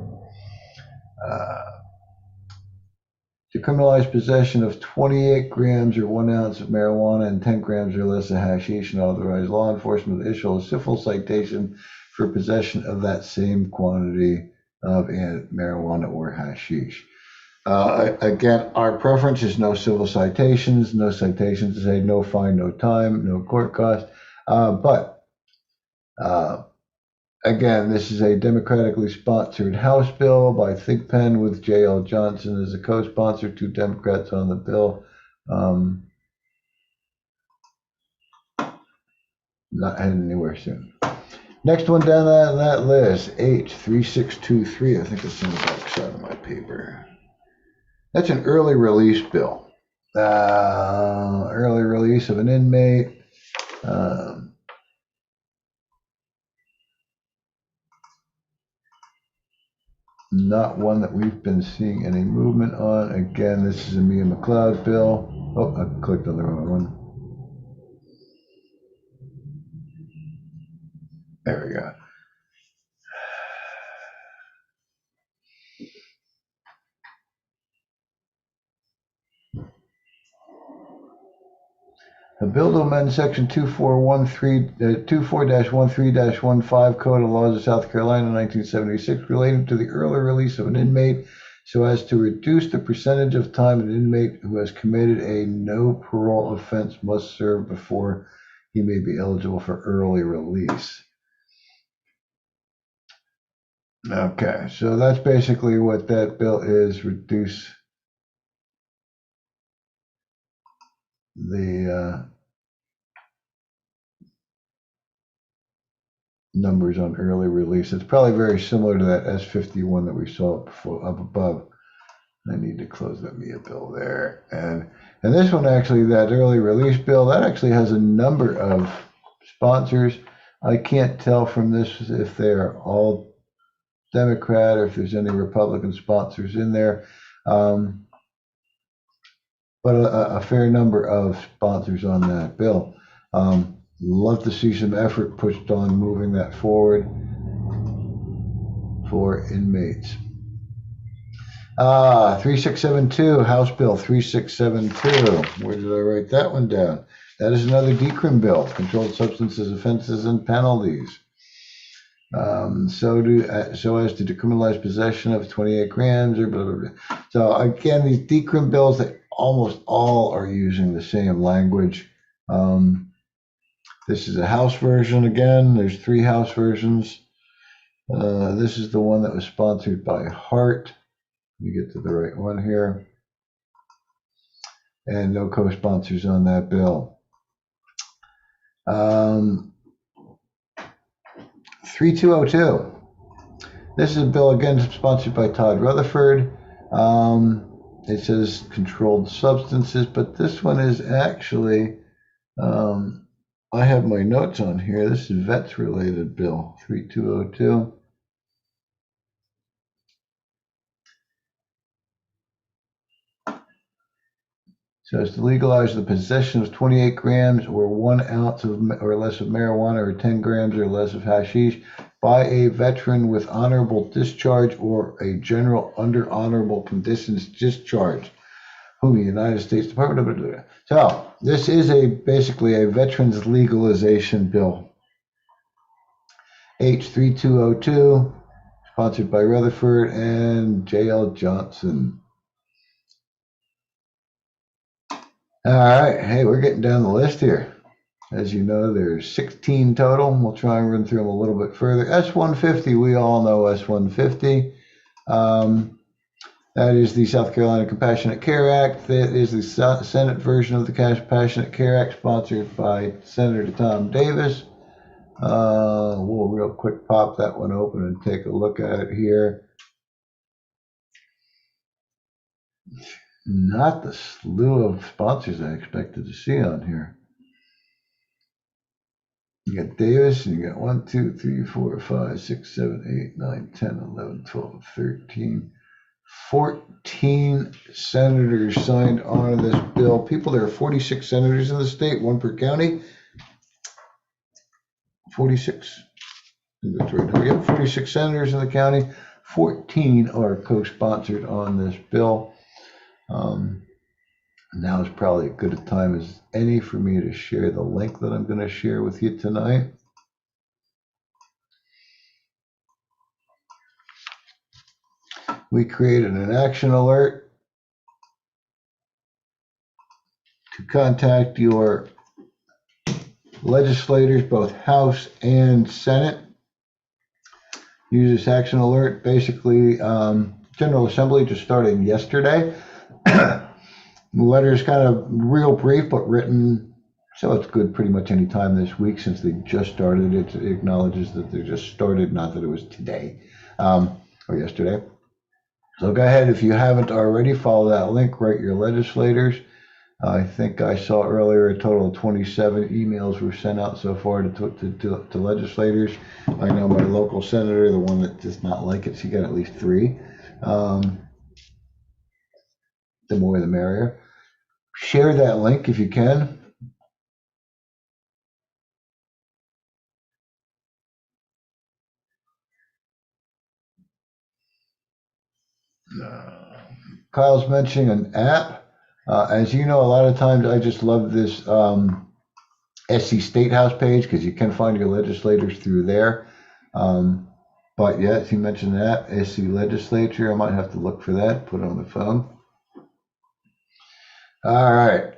Decriminalize possession of 28 grams or 1 ounce of marijuana and 10 grams or less of hashish, and authorize law enforcement to issue a civil citation for possession of that same quantity of marijuana or hashish. Again, our preference is no civil citations. No citations to say no fine, no time, no court cost. But again, this is a democratically sponsored House bill by Thigpen with J.L. Johnson as a co-sponsor, 2 Democrats on the bill. Not heading anywhere soon. Next one down that list, H3623. I think it's on the back side of my paper. That's an early release bill. Early release of an inmate. Not one that we've been seeing any movement on. Again, this is a Mia McLeod bill. Oh, I clicked on the wrong one. There we go. A bill to amend section 24-13-15 Code of Laws of South Carolina, 1976, relating to the early release of an inmate so as to reduce the percentage of time an inmate who has committed a no parole offense must serve before he may be eligible for early release. Okay, so that's basically what that bill is, reduce the numbers on early release. It's probably very similar to that S51 that we saw before, up above. I need to close that MIA bill there. And this one actually, that early release bill, that actually has a number of sponsors. I can't tell from this if they're all Democrat or if there's any Republican sponsors in there. But a fair number of sponsors on that bill. Love to see some effort pushed on moving that forward for inmates. 3672, House Bill 3672. Where did I write that one down? That is another decrim bill, controlled substances offenses and penalties. So as to decriminalize possession of 28 grams or blah, blah, blah. So again, these decrim bills, they almost all are using the same language. This is a House version again. There's 3 House versions. This is the one that was sponsored by Hart. Let me get to the right one here. And no co-sponsors on that bill. 3202. This is a bill again sponsored by Todd Rutherford. It says controlled substances, but this one is actually, I have my notes on here. This is vets related bill 3202. So as to legalize the possession of 28 grams or 1 ounce of or less of marijuana or 10 grams or less of hashish by a veteran with honorable discharge or a general under honorable conditions discharge, whom the United States Department of. So this is basically a veterans legalization bill. H3202, sponsored by Rutherford and J.L. Johnson. All right, hey, we're getting down the list here. As you know, there's 16 total. We'll try and run through them a little bit further. S-150, we all know S-150. That is the South Carolina Compassionate Care Act. That is the Senate version of the Compassionate Care Act, sponsored by Senator Tom Davis. We'll real quick pop that one open and take a look at it here. Not the slew of sponsors I expected to see on here. You got Davis, and you got 1, 2, 3, 4, 5, 6, 7, 8, 9, 10, 11, 12, 13, 14 senators signed on to this bill. There are 46 senators in the state, 1 per county. 46. That's right. We have 46 senators in the county. 14 are co-sponsored on this bill. Now is probably as good a time as any for me to share the link that I'm going to share with you tonight. We created an action alert to contact your legislators, both House and Senate. Use this action alert. Basically, General Assembly just started yesterday. The letter is kind of real brief, but written, so it's good pretty much any time this week since they just started. It acknowledges that they just started, not that it was today or yesterday. So go ahead, if you haven't already, follow that link, write your legislators. I think I saw earlier a total of 27 emails were sent out so far to legislators. I know my local senator, the one that does not like it, she got at least 3. The more the merrier. Share that link if you can. Kyle's mentioning an app. As you know, a lot of times I just love this SC State House page because you can find your legislators through there. But yes, he mentioned an app, SC Legislature. I might have to look for that, put it on the phone. All right.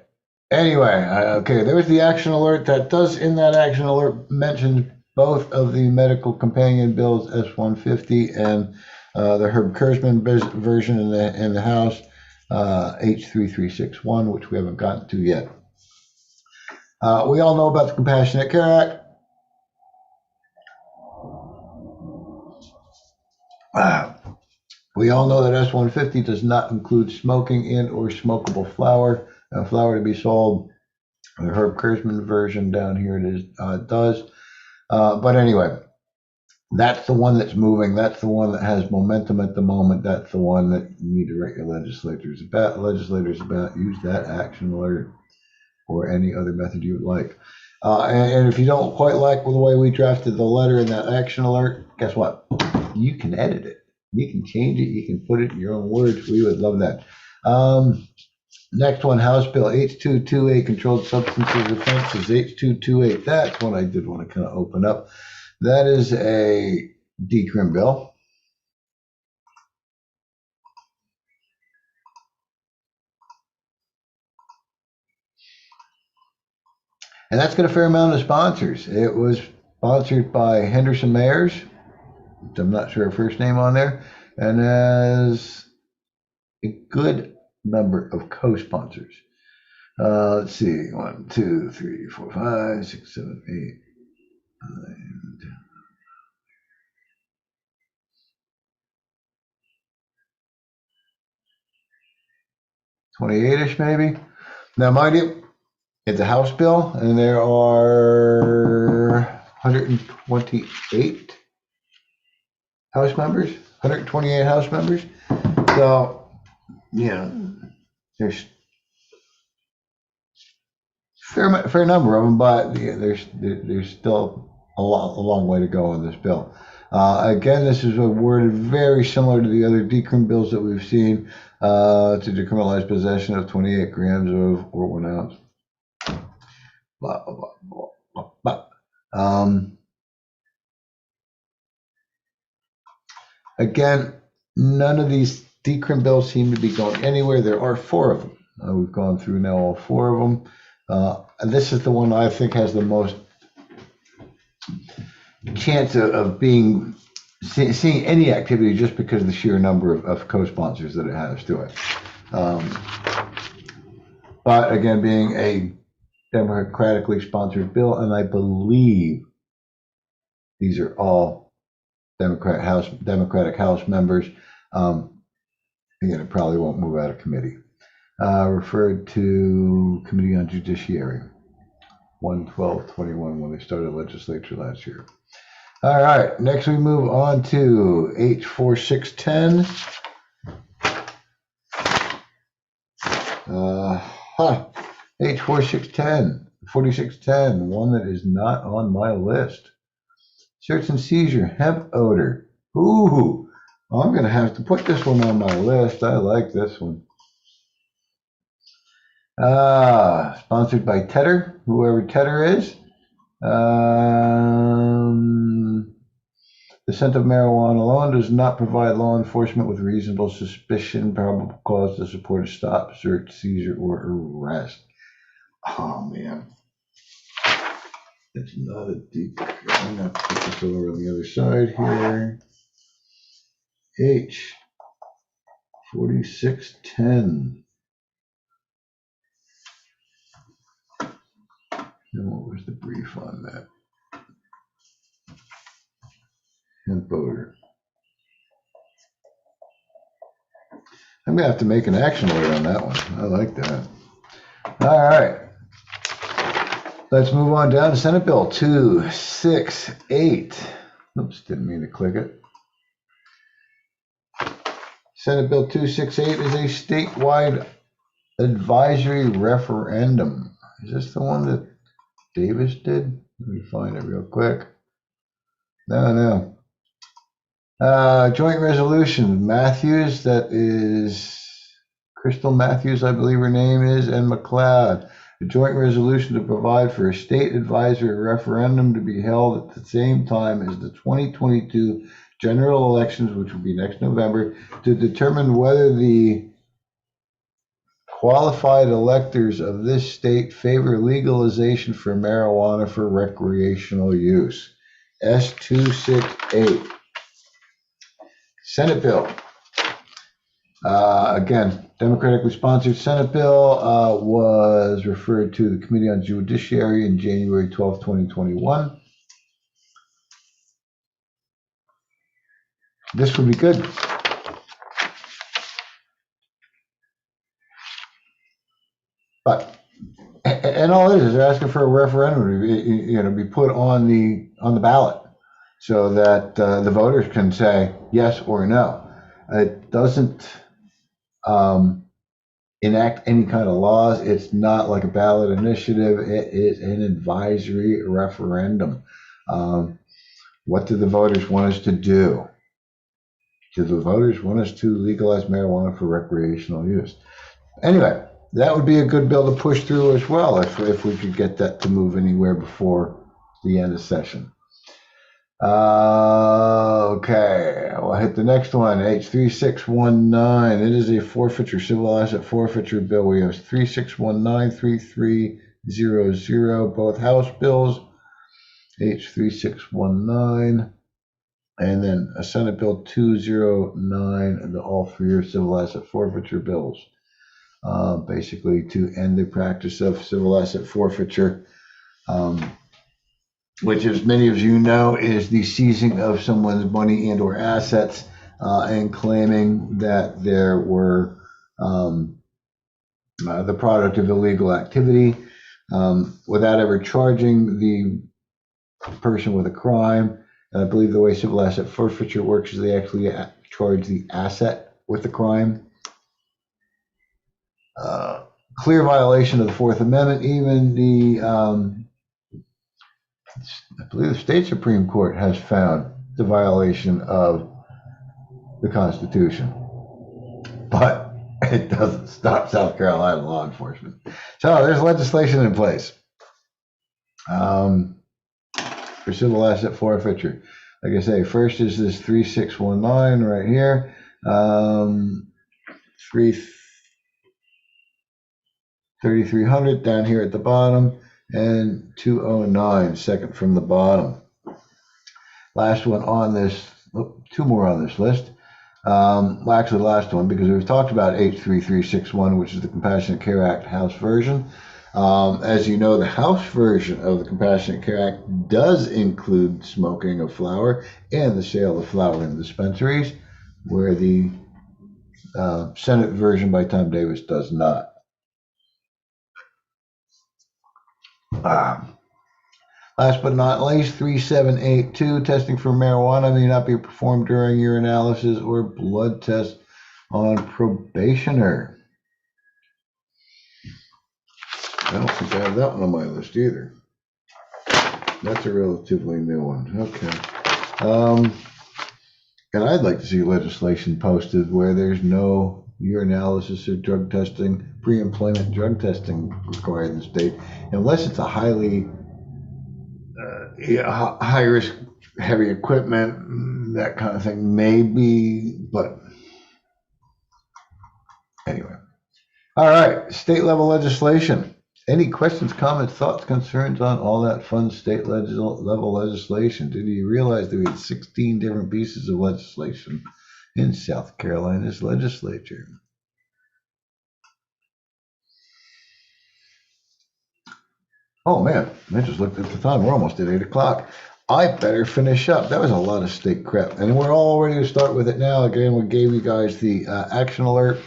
Anyway, okay, there's the action alert. That does, in that action alert, mention both of the medical companion bills, S-150 and the Herb Kurzman version in the House, H3361, which we haven't gotten to yet. We all know about the Compassionate Care Act. We all know that S-150 does not include smoking in or smokable flower. Flower to be sold. The Herb Kurzman version down here it is does. But anyway, that's the one that's moving. That's the one that has momentum at the moment. That's the one that you need to write your legislators about. Use that action alert or any other method you would like. And if you don't quite like the way we drafted the letter in that action alert, guess what? You can edit it. You can change it. You can put it in your own words. We would love that. Next one, House Bill H228, Controlled Substances Offenses, H228. That's one I did want to kind of open up. That is a decrim bill. And that's got a fair amount of sponsors. It was sponsored by Henderson Mayers, which I'm not sure her first name on there, and has a good number of co-sponsors. Let's see, 1, 2, 3, 4, 5, 6, 7, 8, 9, 10. 28-ish maybe. Now, mind you, it's a House bill, and there are 128 House members. 128 House members. So, you know, there's fair number of them, but there's still a long way to go on this bill. Again, this is worded very similar to the other decrim bills that we've seen to decriminalize possession of 28 grams of or 1 ounce. Blah, blah, blah, blah, blah. Again, none of these decrim bills seem to be going anywhere. There are 4 of them. We've gone through now all 4 of them. And this is the one I think has the most chance of being seeing any activity just because of the sheer number of co-sponsors that it has to it. But again, being a democratically sponsored bill, and I believe these are all Democratic House members. Again, it probably won't move out of committee. Referred to Committee on Judiciary, 1/12/21, when they started legislature last year. All right, next we move on to H4610. H4610, 4610, one that is not on my list. Search and seizure, hemp odor. Ooh, I'm going to have to put this one on my list. I like this one. Sponsored by Tedder, whoever Tedder is. The scent of marijuana alone does not provide law enforcement with reasonable suspicion, probable cause to support a stop, search, seizure, or arrest. Oh, man. It's not a deep. I'm going to put this over on the other side here. H4610. And what was the brief on that? Hemp odor. I'm going to have to make an action alert on that one. I like that. All right. Let's move on down to Senate Bill 268. Oops, didn't mean to click it. Senate Bill 268 is a statewide advisory referendum. Is this the one that Davis did? Let me find it real quick. No. Joint resolution, Matthews, that is Crystal Matthews, I believe her name is, and McLeod. A joint resolution to provide for a state advisory referendum to be held at the same time as the 2022 general elections, which will be next November, to determine whether the qualified electors of this state favor legalization for marijuana for recreational use. S268. Senate bill. Again, democratically sponsored Senate bill was referred to the Committee on Judiciary in January 12, 2021. This would be good. But, and all it is they're asking for a referendum to be put on the ballot so that the voters can say yes or no. It doesn't enact any kind of laws. It's not like a ballot initiative. It is an advisory referendum. What do the voters want us to do? Do the voters want us to legalize marijuana for recreational use? Anyway, that would be a good bill to push through as well if we could get that to move anywhere before the end of session. Okay, we'll hit the next one, H3619. It is a forfeiture, civil asset forfeiture bill. We have 3619, 3300, both House bills, H3619, and then a Senate Bill 209, all three are civil asset forfeiture bills. Basically to end the practice of civil asset forfeiture, which, as many of you know, is the seizing of someone's money and or assets and claiming that there were the product of illegal activity without ever charging the person with a crime. And I believe the way civil asset forfeiture works is they actually charge the asset with the crime. Clear violation of the Fourth Amendment. Even I believe the state Supreme Court has found the violation of the Constitution, but it doesn't stop South Carolina law enforcement. So there's legislation in place for civil asset forfeiture. Like I say, first is this 3619 right here. 3300 down here at the bottom, and 209 second from the bottom. Last one on this, two more on this list. Well, actually, the last one, because we've talked about H3361, which is the Compassionate Care Act House version. As you know, the House version of the Compassionate Care Act does include smoking of flower and the sale of flower in dispensaries, where the Senate version by Tom Davis does not. Last but not least, 3782, testing for marijuana may not be performed during urinalysis or blood test on probationer. I don't think I have that one on my list either. That's a relatively new one. Okay. And I'd like to see legislation posted where there's no urinalysis or drug testing, pre-employment drug testing required in the state, unless it's a highly high risk, heavy equipment, that kind of thing, maybe, but anyway. All right, state level legislation. Any questions, comments, thoughts, concerns on all that fun state level legislation? Did you realize that we had 16 different pieces of legislation in South Carolina's legislature? Oh man, I just looked at the time. We're almost at 8 o'clock. I better finish up. That was a lot of state crap. And we're all ready to start with it now. Again, we gave you guys the action alert.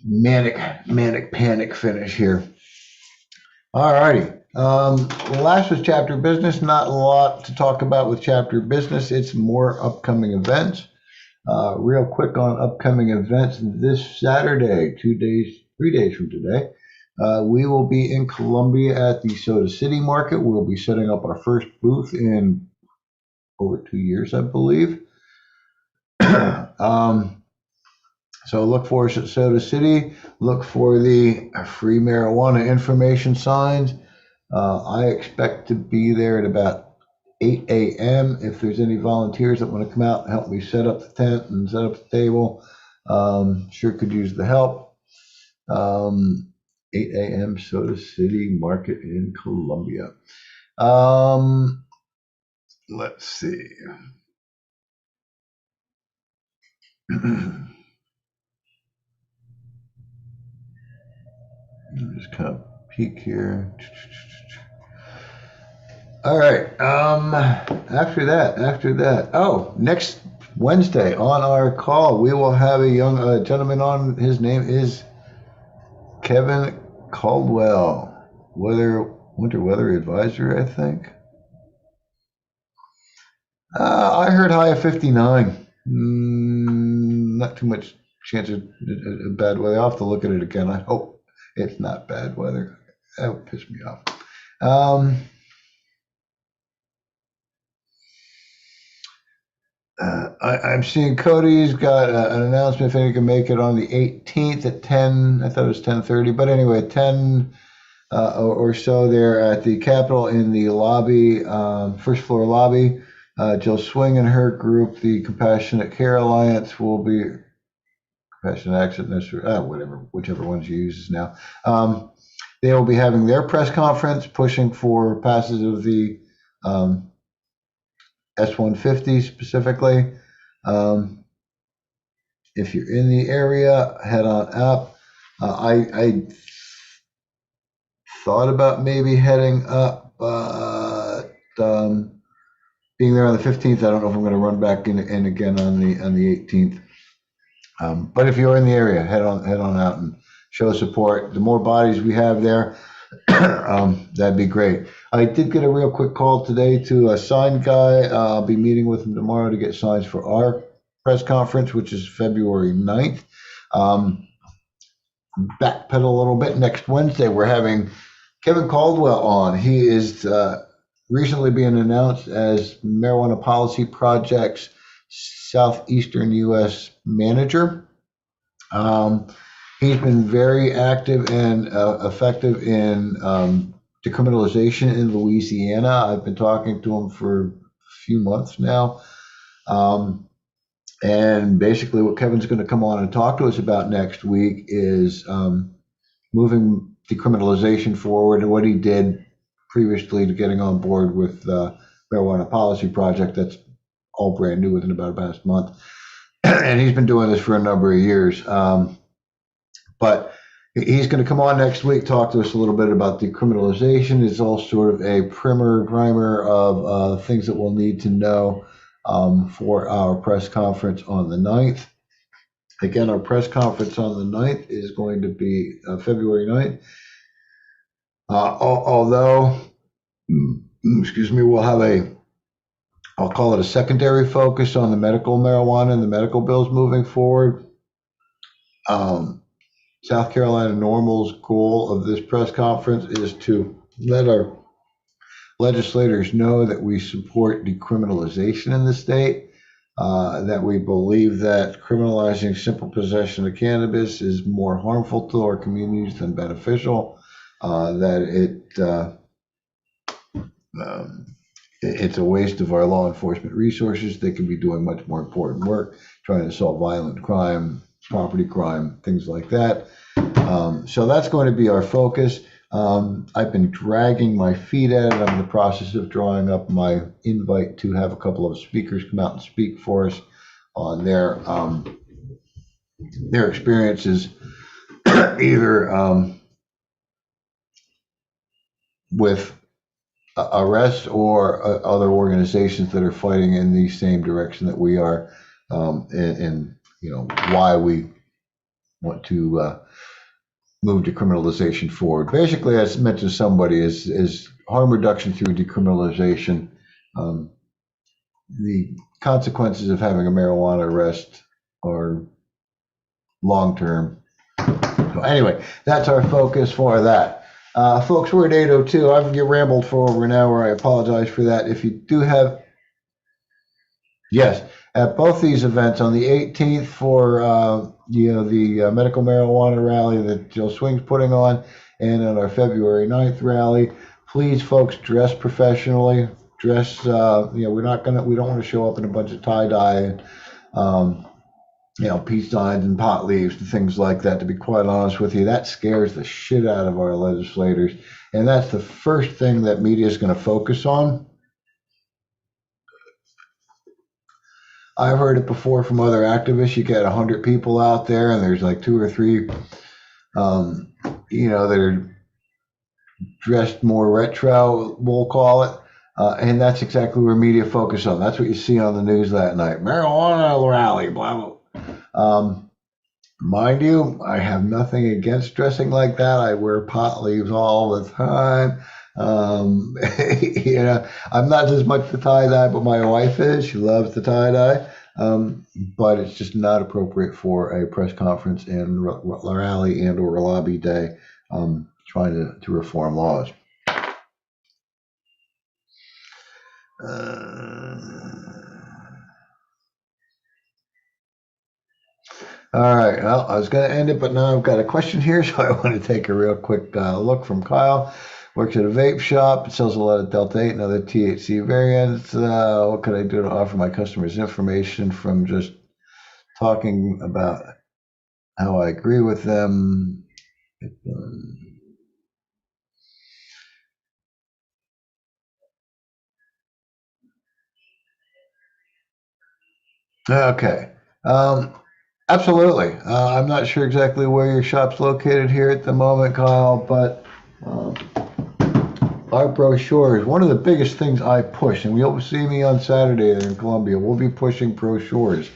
Manic panic finish here. All righty. Last was chapter business. Not a lot to talk about with chapter business. It's more upcoming events. Real quick on upcoming events. This Saturday, 3 days from today, we will be in Columbia at the Soda City Market. We'll be setting up our first booth in over 2 years, I believe. So look for us at Soda City. Look for the free marijuana information signs. I expect to be there at about 8 a.m. If there's any volunteers that want to come out and help me set up the tent and set up the table, sure could use the help. 8 a.m. Soda City Market in Columbia. Let's see. Just kind of peek here. All right. After that. Oh, next Wednesday on our call, we will have a young gentleman on. His name is Kevin Caldwell, winter weather advisor, I think. I heard high of 59. Not too much chance of bad weather. I'll have to look at it again. I hope it's not bad weather. That would piss me off. I'm seeing Cody's got an announcement if he can make it on the 18th at 10. I thought it was 10:30, but anyway, 10 or so there at the Capitol in the lobby, first floor lobby. Jill Swing and her group, the Compassionate Care Alliance, will be Compassionate Access, whatever, whichever ones you use now. They will be having their press conference, pushing for passage of the S-150 specifically. If you're in the area, head on up. I thought about maybe heading up, but being there on the 15th, I don't know if I'm going to run back in again on the 18th. But if you're in the area, head on out and show support. The more bodies we have there, that'd be great. I did get a real quick call today to a sign guy. I'll be meeting with him tomorrow to get signs for our press conference, which is February 9th. Backpedal a little bit. Next Wednesday, we're having Kevin Caldwell on. He is recently being announced as Marijuana Policy Project's Southeastern U.S. manager. He's been very active and effective in decriminalization in Louisiana. I've been talking to him for a few months now. And basically what Kevin's going to come on and talk to us about next week is moving decriminalization forward and what he did previously to getting on board with Marijuana Policy Project. That's all brand new within about the past month. And he's been doing this for a number of years. But he's going to come on next week, talk to us a little bit about decriminalization. It's all sort of a primer of things that we'll need to know for our press conference on the 9th. Again, our press conference on the 9th is going to be February 9th. Although, we'll have I'll call it a secondary focus on the medical marijuana and the medical bills moving forward. South Carolina NORML's goal of this press conference is to let our legislators know that we support decriminalization in the state, that we believe that criminalizing simple possession of cannabis is more harmful to our communities than beneficial, that it's a waste of our law enforcement resources. They could be doing much more important work, trying to solve violent crime, property crime, things like that. So that's going to be our focus. I've been dragging my feet at it. I'm in the process of drawing up my invite to have a couple of speakers come out and speak for us on their experiences, either with arrests or other organizations that are fighting in the same direction that we are, and why we want to move decriminalization forward. Basically, as mentioned to somebody, is harm reduction through decriminalization. The consequences of having a marijuana arrest are long-term. So anyway, that's our focus for that. Folks, we're at 8:02. I've rambled for over an hour. I apologize for that. If you do have, yes, at both these events on the 18th for the medical marijuana rally that Jill Swing's putting on, and on our February 9th rally, please, folks, dress professionally. Dress, we don't want to show up in a bunch of tie-dye and peace signs and pot leaves and things like that. To be quite honest with you, that scares the shit out of our legislators, and that's the first thing that media is going to focus on. I've heard it before from other activists. You get 100 people out there, and there's like 2 or 3, that are dressed more retro, we'll call it. And that's exactly where media focus on. That's what you see on the news that night. Marijuana rally, blah, blah. Mind you, I have nothing against dressing like that. I wear pot leaves all the time. I'm not as much the tie-dye, but my wife is. She loves the tie-dye. But it's just not appropriate for a press conference and rally and or lobby day trying to reform laws. All right. Well, I was going to end it, but now I've got a question here, so I want to take a real quick look from Kyle. Works at a vape shop. Sells a lot of Delta 8 and other THC variants. What could I do to offer my customers information from just talking about how I agree with them? Okay. Absolutely. I'm not sure exactly where your shop's located here at the moment, Kyle, but our brochures, one of the biggest things I push, and you'll see me on Saturday there in Columbia, we'll be pushing brochures.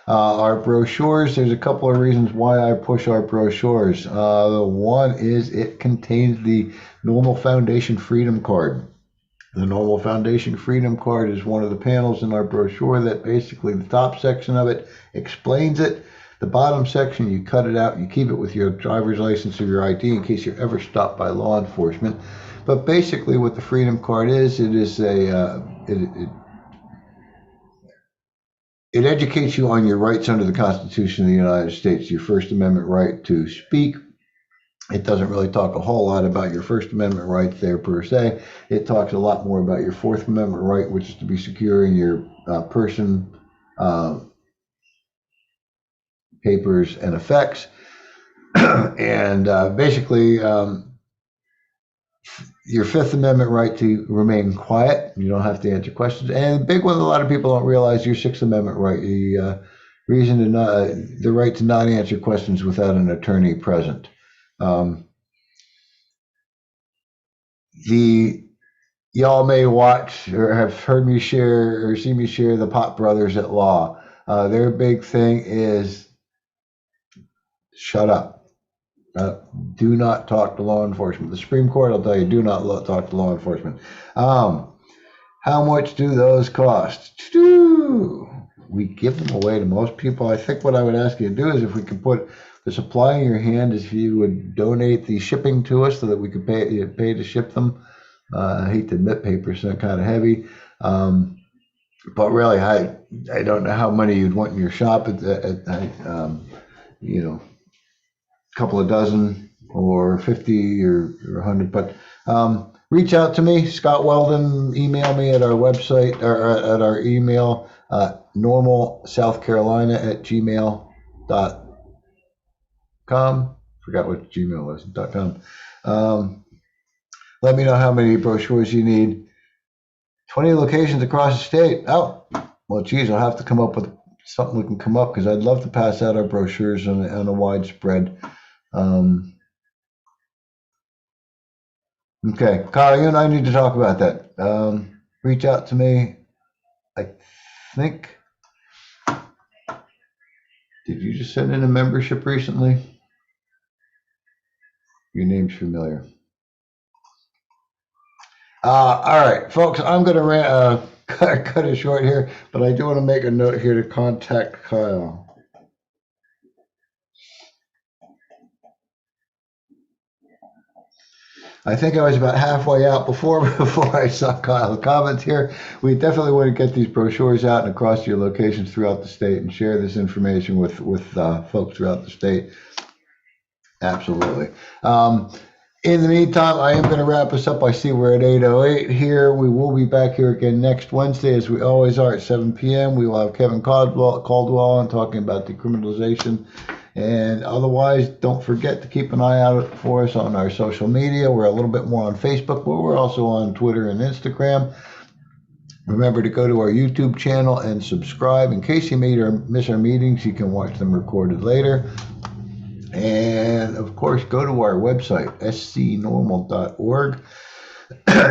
Our brochures, there's a couple of reasons why I push our brochures. The one is it contains the NORML Foundation Freedom Card. The NORML Foundation Freedom Card is one of the panels in our brochure that basically the top section of it explains it. The bottom section, you cut it out, you keep it with your driver's license or your ID in case you're ever stopped by law enforcement. But basically what the Freedom Card is, it is it educates you on your rights under the Constitution of the United States, your First Amendment right to speak. It doesn't really talk a whole lot about your First Amendment rights there per se. It talks a lot more about your Fourth Amendment right, which is to be secure in your person, papers, and effects. And basically, your Fifth Amendment right to remain quiet. You don't have to answer questions. And the big one, a lot of people don't realize, your Sixth Amendment right, the right to not answer questions without an attorney present. Y'all may watch or have heard me share or see me share the Pot Brothers at Law. Their big thing is shut up. Do not talk to law enforcement. The Supreme Court will tell you, do not talk to law enforcement. How much do those cost? We give them away to most people. I think what I would ask you to do is, if we could put the supply in your hand, is if you would donate the shipping to us so that we could pay to ship them. I hate to admit, paper's kind of heavy. But really, I don't know how many you'd want in your shop couple of dozen or 50 or 100, but reach out to me, Scott Weldon. Email me at our website or at our email, normalsouthcarolina@gmail.com. Forgot what Gmail was, .com. Let me know how many brochures you need. 20 locations across the state. Oh, well, geez, I'll have to come up with something we can come up, because I'd love to pass out our brochures on a widespread. Okay, Kyle, you and I need to talk about that. Reach out to me. I think, did you just send in a membership recently? Your name's familiar. All right, folks, I'm going to cut it short here, but I do want to make a note here to contact Kyle. I think I was about halfway out before I saw Kyle's comments here. We definitely want to get these brochures out and across your locations throughout the state and share this information with folks throughout the state. Absolutely. In the meantime, I am going to wrap us up. I see we're at 8:08 here. We will be back here again next Wednesday, as we always are, at 7 p.m. We will have Kevin Caldwell on talking about decriminalization. And otherwise, don't forget to keep an eye out for us on our social media. We're a little bit more on Facebook, but we're also on Twitter and Instagram. Remember to go to our YouTube channel and subscribe. In case you miss our meetings, you can watch them recorded later. And of course, go to our website, scnormal.org.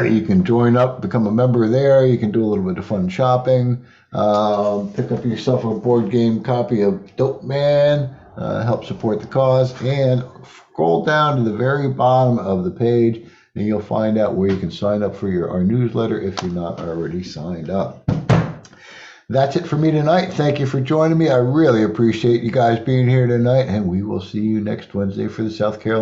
You can join up, become a member there. You can do a little bit of fun shopping. Pick up yourself a board game copy of Dope Man. Help support the cause. And scroll down to the very bottom of the page, and you'll find out where you can sign up for our newsletter if you're not already signed up. That's it for me tonight. Thank you for joining me. I really appreciate you guys being here tonight, and we will see you next Wednesday for the South Carolina